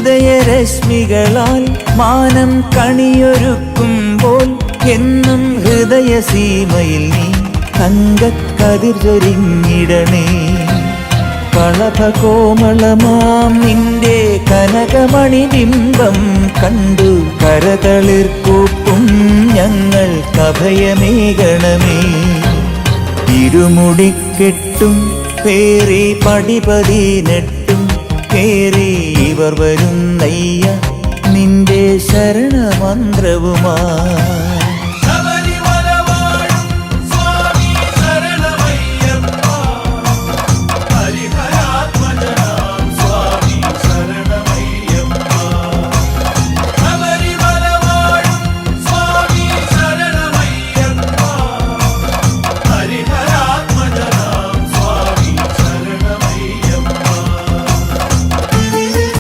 ഉദയരശ്മികളാൽ മാനം കണിയൊരുക്കുമ്പോൾ എന്നും ഹൃദയസീമയിൽ നീ തങ്കക്കതിർ ചൊരിഞ്ഞിടണേ. കളഭകോമളമാം നിന്റെ കനകമണിബിംബം കണ്ടു കരതളിർക്കൂപ്പും ഞങ്ങൾക്കഭയമേകണമേ. ഇരുമുടിക്കെട്ടും പേറി പടിപതിനെട്ടും കേറി ഇവർ വരും